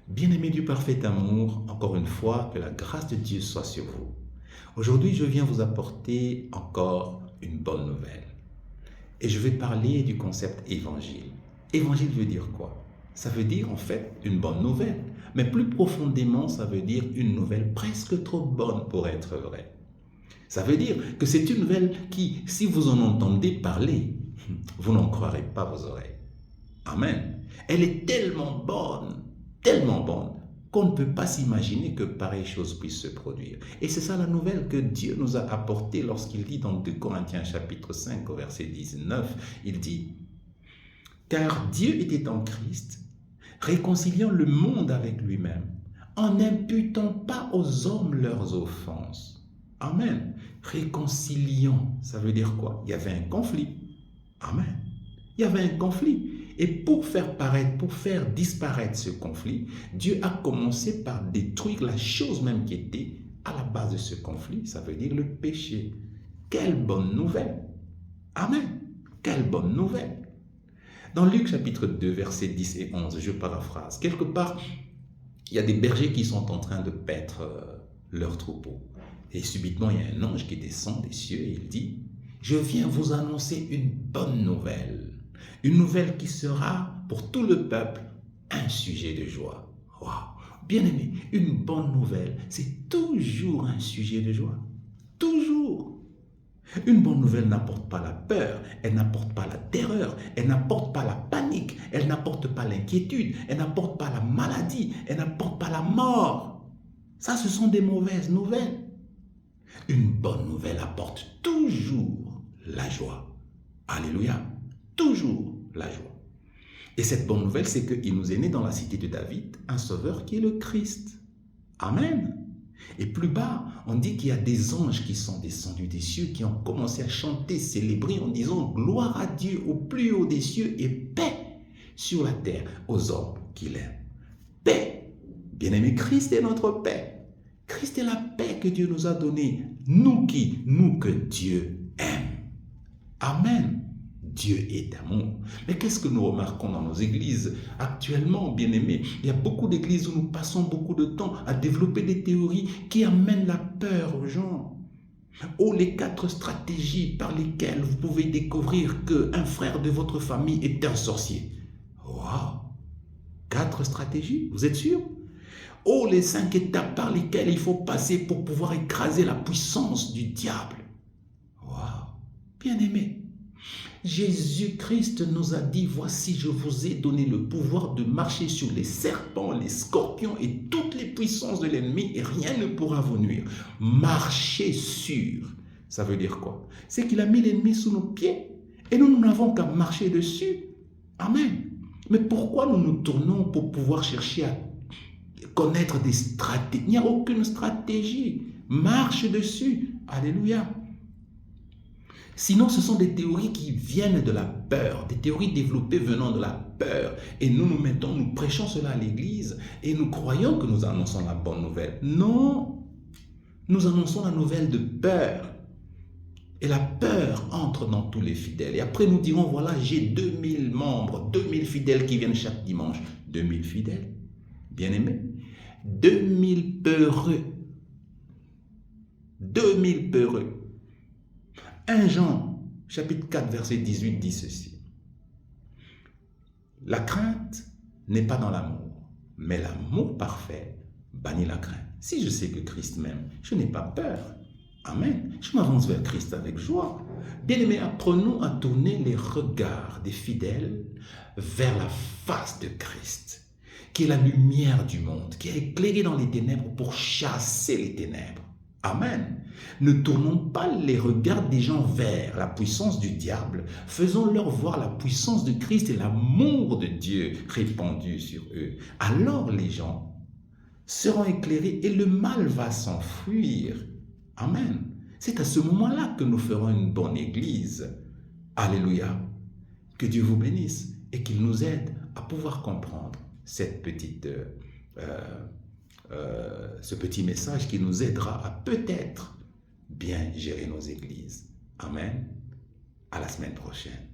Bien-aimés du parfait amour, encore une fois, que la grâce de Dieu soit sur vous. Aujourd'hui, je viens vous apporter encore une bonne nouvelle. Et je vais parler du concept évangile. Évangile veut dire quoi? Ça veut dire en fait une bonne nouvelle. Mais plus profondément, ça veut dire une nouvelle presque trop bonne pour être vraie. Ça veut dire que c'est une nouvelle qui, si vous en entendez parler, vous n'en croirez pas vos oreilles. Amen. Elle est tellement bonne, qu'on ne peut pas s'imaginer que pareille chose puisse se produire. Et c'est ça la nouvelle que Dieu nous a apportée lorsqu'il dit dans 2 Corinthiens chapitre 5 au verset 19, il dit « Car Dieu était en Christ, réconciliant le monde avec lui-même, en n'imputant pas aux hommes leurs offenses. » Amen. Réconciliant, ça veut dire quoi? Il y avait un conflit. Amen. Il y avait un conflit. Et pour faire disparaître ce conflit, Dieu a commencé par détruire la chose même qui était à la base de ce conflit, ça veut dire le péché. Quelle bonne nouvelle! Amen! Quelle bonne nouvelle! Dans Luc chapitre 2, versets 10 et 11, je paraphrase, quelque part, il y a des bergers qui sont en train de paître leurs troupeaux. Et subitement, il y a un ange qui descend des cieux et il dit « Je viens vous annoncer une bonne nouvelle. Une nouvelle qui sera pour tout le peuple un sujet de joie. » Waouh! Bien-aimé, une bonne nouvelle, c'est toujours un sujet de joie. Toujours. Une bonne nouvelle n'apporte pas la peur, elle n'apporte pas la terreur, elle n'apporte pas la panique, elle n'apporte pas l'inquiétude, elle n'apporte pas la maladie, elle n'apporte pas la mort. Ça, ce sont des mauvaises nouvelles. Une bonne nouvelle apporte toujours la joie. Alléluia. Toujours la joie. Et cette bonne nouvelle, c'est qu'il nous est né dans la cité de David un sauveur qui est le Christ. Amen. Et plus bas, on dit qu'il y a des anges qui sont descendus des cieux, qui ont commencé à chanter, célébrer en disant « Gloire à Dieu au plus haut des cieux et paix sur la terre aux hommes qu'il aime. » Paix. Bien-aimé, Christ est notre paix. Christ est la paix que Dieu nous a donnée. Nous que Dieu aime. Amen. Dieu est amour. Mais qu'est-ce que nous remarquons dans nos églises actuellement, bien-aimés? Il y a beaucoup d'églises où nous passons beaucoup de temps à développer des théories qui amènent la peur aux gens. Oh, les 4 stratégies par lesquelles vous pouvez découvrir qu'un frère de votre famille est un sorcier. Waouh! 4 stratégies? Vous êtes sûr? Oh, les 5 étapes par lesquelles il faut passer pour pouvoir écraser la puissance du diable. Waouh! Bien-aimés, Jésus-Christ nous a dit, voici, je vous ai donné le pouvoir de marcher sur les serpents, les scorpions et toutes les puissances de l'ennemi et rien ne pourra vous nuire. Marcher sur, ça veut dire quoi? C'est qu'il a mis l'ennemi sous nos pieds et nous n'avons qu'à marcher dessus. Amen. Mais pourquoi nous nous tournons pour pouvoir chercher à connaître des stratégies? Il n'y a aucune stratégie. Marche dessus. Alléluia. Sinon, ce sont des théories qui viennent de la peur, des théories développées venant de la peur. Et nous prêchons cela à l'église et nous croyons que nous annonçons la bonne nouvelle. Non, nous annonçons la nouvelle de peur. Et la peur entre dans tous les fidèles. Et après, nous dirons, voilà, j'ai 2000 membres, 2000 fidèles qui viennent chaque dimanche. 2000 fidèles, bien-aimés. 2000 peureux. 2000 peureux. 1 Jean, chapitre 4, verset 18, dit ceci. La crainte n'est pas dans l'amour, mais l'amour parfait bannit la crainte. Si je sais que Christ m'aime, je n'ai pas peur. Amen. Je m'avance vers Christ avec joie. Bien-aimés, apprenons à tourner les regards des fidèles vers la face de Christ, qui est la lumière du monde, qui a éclairé dans les ténèbres pour chasser les ténèbres. Amen. Ne tournons pas les regards des gens vers la puissance du diable. Faisons-leur voir la puissance de Christ et l'amour de Dieu répandu sur eux. Alors les gens seront éclairés et le mal va s'enfuir. Amen. C'est à ce moment-là que nous ferons une bonne église. Alléluia. Que Dieu vous bénisse et qu'il nous aide à pouvoir comprendre cette ce petit message qui nous aidera à peut-être bien gérer nos églises. Amen. À la semaine prochaine.